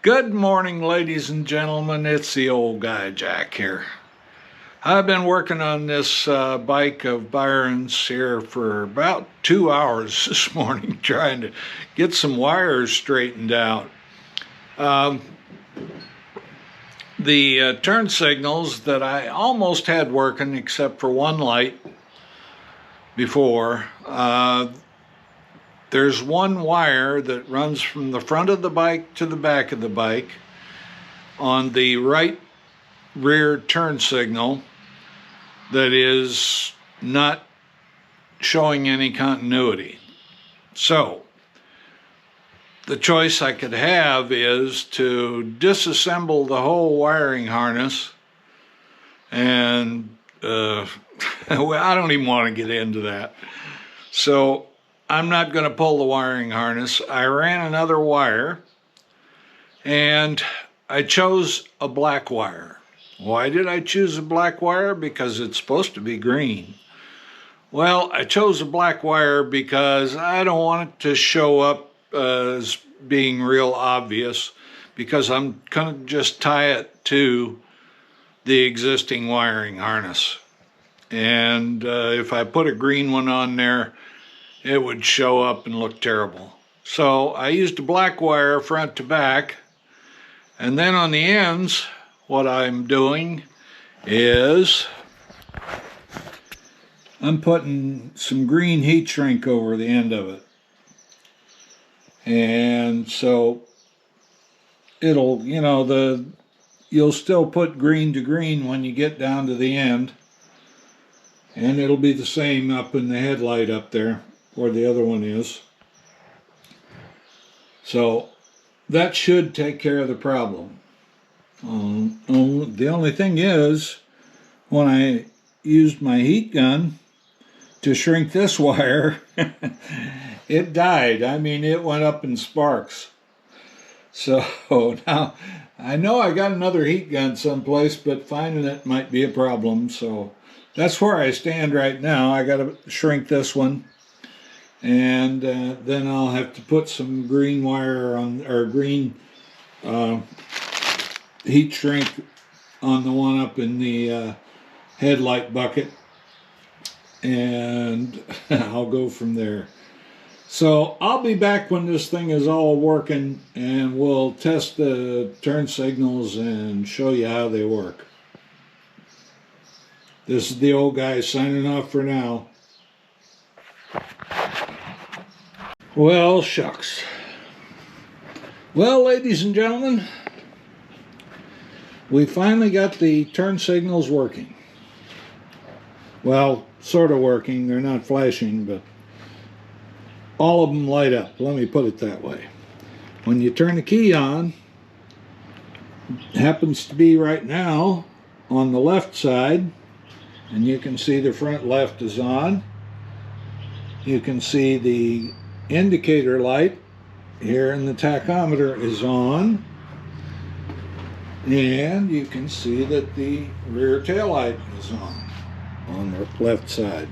Good morning, ladies and gentlemen. It's the old guy Jack here. I've been working on this bike of Byron's here for about 2 hours this morning, trying to get some wires straightened out. The turn signals that I almost had working, except for one light before, there's one wire that runs from the front of the bike to the back of the bike on the right rear turn signal that is not showing any continuity. So the choice I could have is to disassemble the whole wiring harness and well, I don't even want to get into that. So I'm not going to pull the wiring harness. I ran another wire and I chose a black wire. Why did I choose a black wire? Because it's supposed to be green. Well, I chose a black wire because I don't want it to show up as being real obvious, because I'm going to just tie it to the existing wiring harness. And if I put a green one on there, it would show up and look terrible. So I used a black wire front to back, and then on the ends, what I'm doing is I'm putting some green heat shrink over the end of it. And so it'll, you'll still put green to green when you get down to the end, and it'll be the same up in the headlight up there where the other one is. So that should take care of the problem. The only thing is, when I used my heat gun to shrink this wire, it died. I mean, it went up in sparks. So now I know I got another heat gun someplace, but finding it might be a problem. So that's where I stand right now. I got to shrink this one, and then I'll have to put some green wire on, or green heat shrink on the one up in the headlight bucket, and I'll go from there. So I'll be back when this thing is all working, and we'll test the turn signals and show you how they work. This is the old guy signing off for now. Well, shucks. Well, ladies and gentlemen, we finally got the turn signals working. Well, sort of working. They're not flashing, but all of them light up. Let me put it that way. When you turn the key on, it happens to be right now on the left side, and you can see the front left is on. You can see the indicator light here in the tachometer is on, and you can see that the rear tail light is on the left side.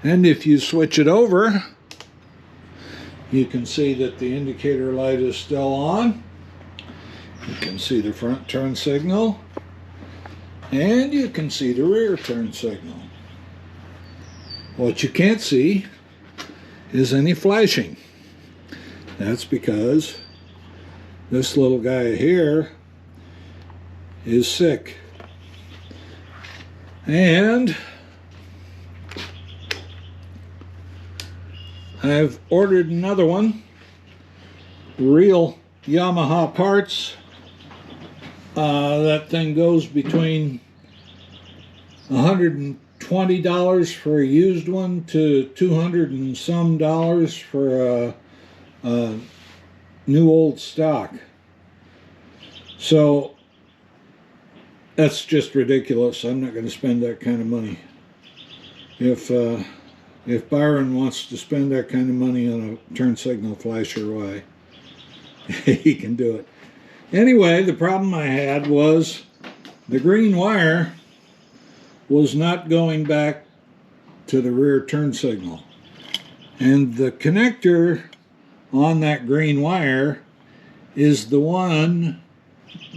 And if you switch it over, you can see that the indicator light is still on. You can see the front turn signal, and you can see the rear turn signal. What you can't see is any flashing. That's because this little guy here is sick. And I've ordered another one, real Yamaha parts. That thing goes between $120 for a used one to $200 and some for a new old stock. So that's just ridiculous. I'm not going to spend that kind of money. If Byron wants to spend that kind of money on a turn signal flasher, why, he can do it. Anyway, the problem I had was the green wire was not going back to the rear turn signal. And the connector on that green wire is the one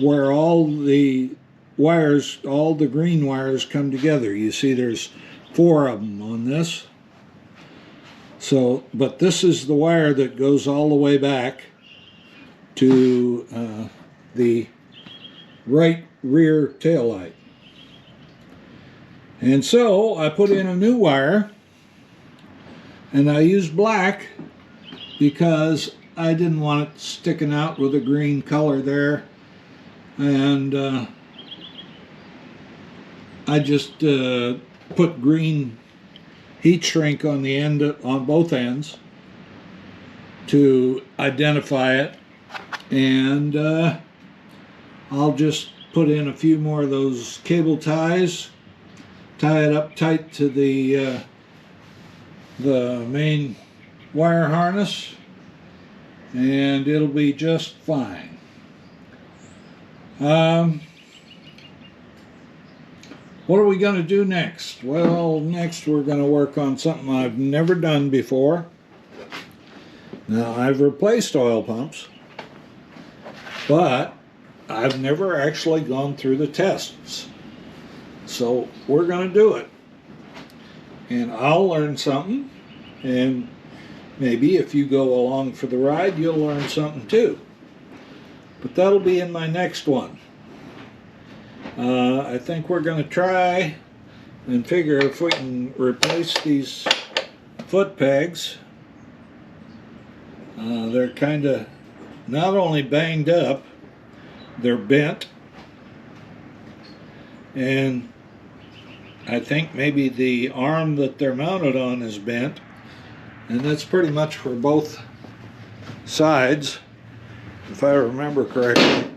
where all the wires, all the green wires come together. You see there's 4 of them on this. So, but this is the wire that goes all the way back to the right rear tail light. And so I put in a new wire, and I used black because I didn't want it sticking out with a green color there. And I just put green heat shrink on the end, on both ends, to identify it. And I'll just put in a few more of those cable ties, tie it up tight to the main wire harness, and it'll be just fine. What are we going to do next? Well, next we're going to work on something I've never done before. Now, I've replaced oil pumps, but I've never actually gone through the tests. So we're going to do it. And I'll learn something, and maybe if you go along for the ride, you'll learn something too. But that'll be in my next one. I think we're going to try and figure if we can replace these foot pegs. They're kind of not only banged up, they're bent, and I think maybe the arm that they're mounted on is bent, and that's pretty much for both sides, if I remember correctly.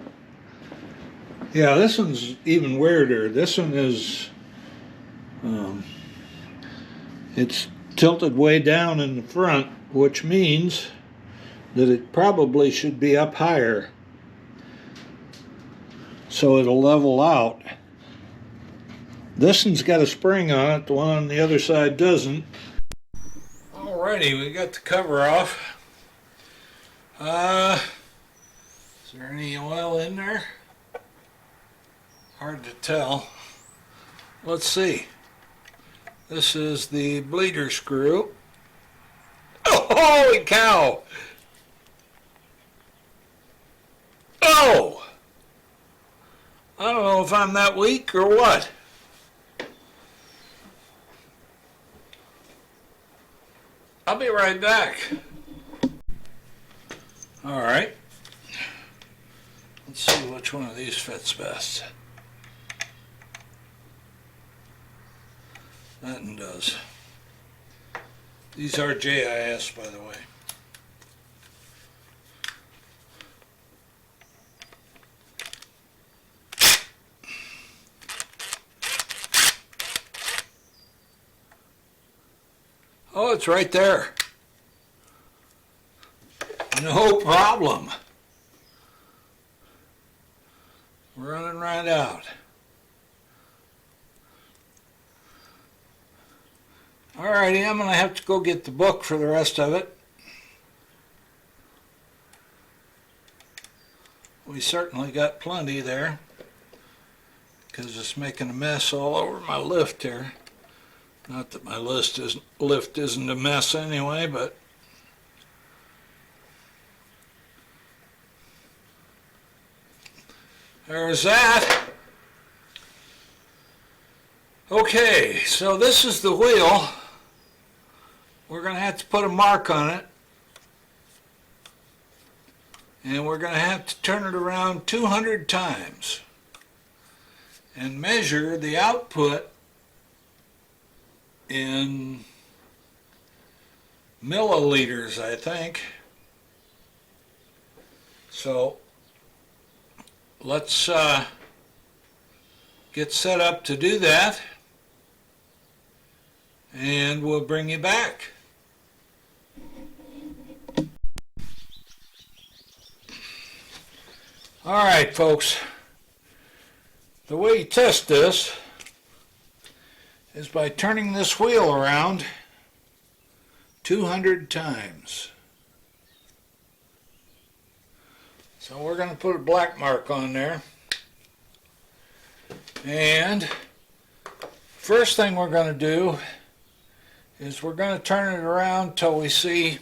Yeah, this one's even weirder. This one is, it's tilted way down in the front, which means that it probably should be up higher, so it'll level out. This one's got a spring on it, the one on the other side doesn't. Alrighty, we got the cover off. Is there any oil in there? Hard to tell. Let's see. This is the bleeder screw. Oh, holy cow! Oh! I don't know if I'm that weak or what. I'll be right back. All right. Let's see which one of these fits best. That one does. These are JIS, by the way. Oh, it's right there. No problem. Running right out. Alrighty, I'm going to have to go get the book for the rest of it. We certainly got plenty there, because it's making a mess all over my lift here. Not that my lift isn't a mess anyway, but there's that. Okay, so this is the wheel. We're going to have to put a mark on it, and we're going to have to turn it around 200 times and measure the output in milliliters, I think. So let's get set up to do that, and we'll bring you back. All right, folks, the way you test this is by turning this wheel around 200 times. So we're going to put a black mark on there. And first thing we're going to do is we're going to turn it around till we see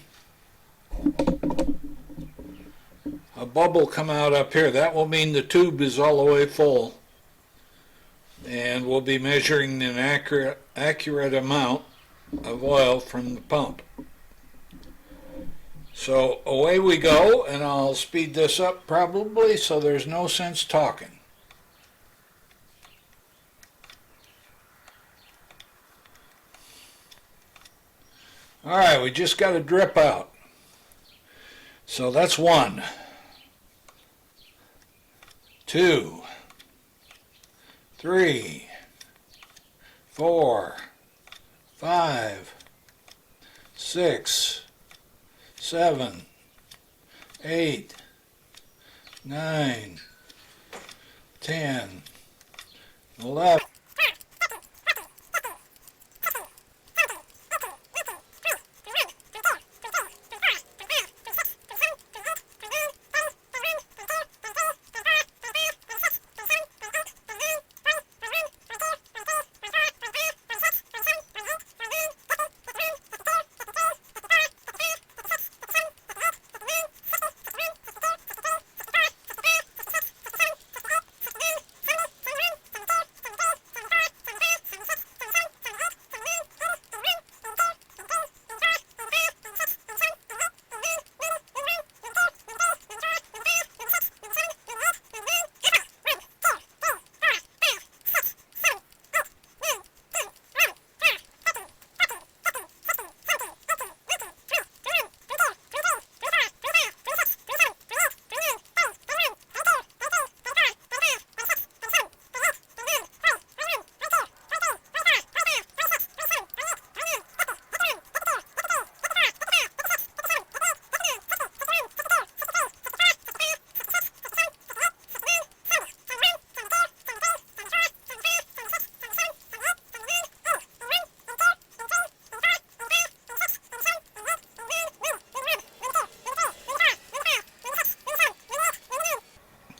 a bubble come out up here. That will mean the tube is all the way full. And we'll be measuring an accurate amount of oil from the pump. So away we go, and I'll speed this up probably so there's no sense talking. Alright, we just got a drip out. So that's 1, 2, 3, 4, 5, 6, 7, 8, 9, 10, 11.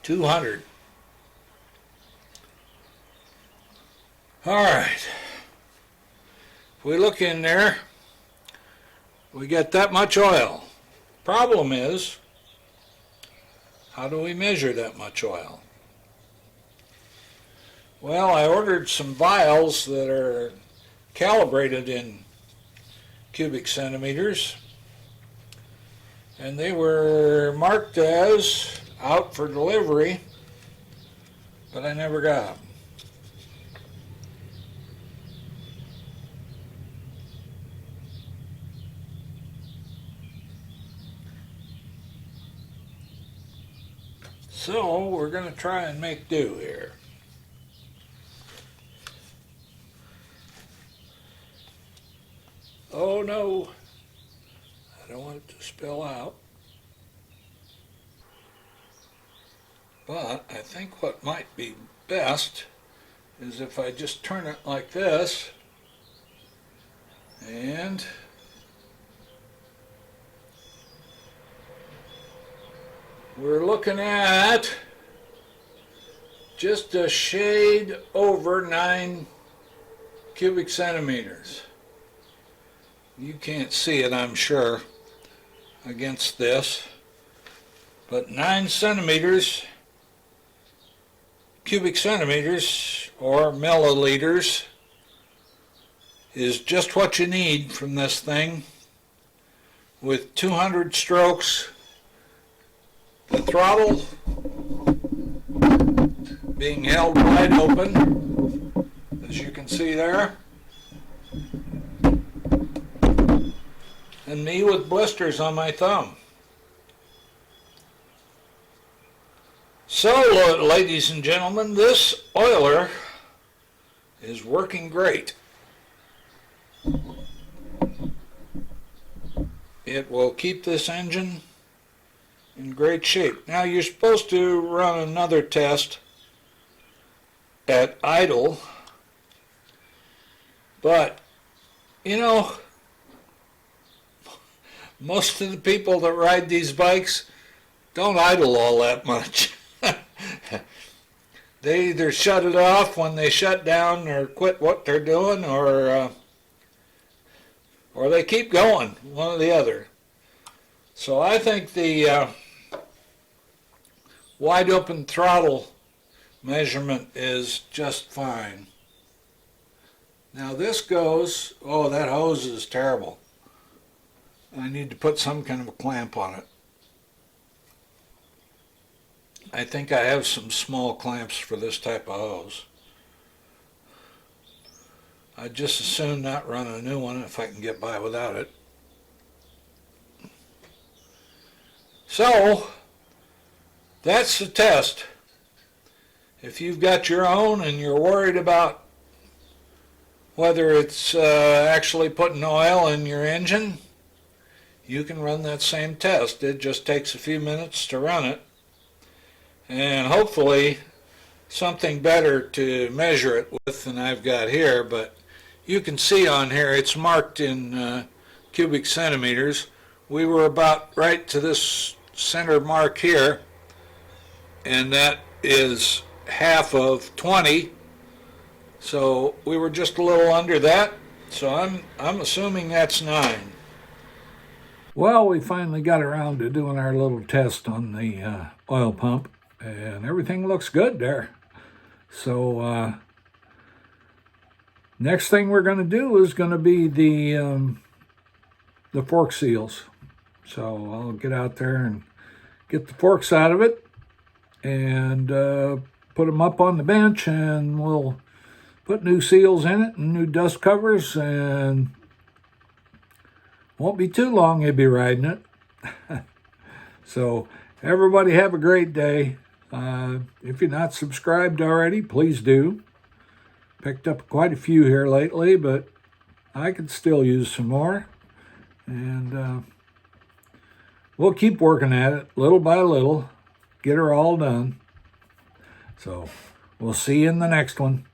$200. Alright, if we look in there, we get that much oil. Problem is, how do we measure that much oil? Well, I ordered some vials that are calibrated in cubic centimeters, and they were marked as out for delivery, but I never got them. So we're going to try and make do here. Oh no, I don't want it to spill out. But I think what might be best is if I just turn it like this, and we're looking at just a shade over 9 cubic centimeters. You can't see it, I'm sure, against this, but 9 centimeters, cubic centimeters, or milliliters, is just what you need from this thing. With 200 strokes, the throttle being held wide open, as you can see there, and me with blisters on my thumb. So, ladies and gentlemen, this oiler is working great. It will keep this engine in great shape. Now, you're supposed to run another test at idle, but, you know, most of the people that ride these bikes don't idle all that much. They either shut it off when they shut down or quit what they're doing, or they keep going, one or the other. So I think the wide open throttle measurement is just fine. Now this goes, oh, that hose is terrible. I need to put some kind of a clamp on it. I think I have some small clamps for this type of hose. I'd just as soon not run a new one if I can get by without it. So, that's the test. If you've got your own and you're worried about whether it's actually putting oil in your engine, you can run that same test. It just takes a few minutes to run it, and hopefully something better to measure it with than I've got here, but you can see on here it's marked in cubic centimeters. We were about right to this center mark here, and that is half of 20, so we were just a little under that, so I'm assuming that's 9. Well, we finally got around to doing our little test on the oil pump, and everything looks good there. So next thing we're going to do is going to be the fork seals. So I'll get out there and get the forks out of it and put them up on the bench, and we'll put new seals in it and new dust covers, and won't be too long you'll be riding it. So everybody have a great day. If you're not subscribed already, please do. Picked up quite a few here lately, but I could still use some more. And we'll keep working at it little by little, get her all done. So we'll see you in the next one.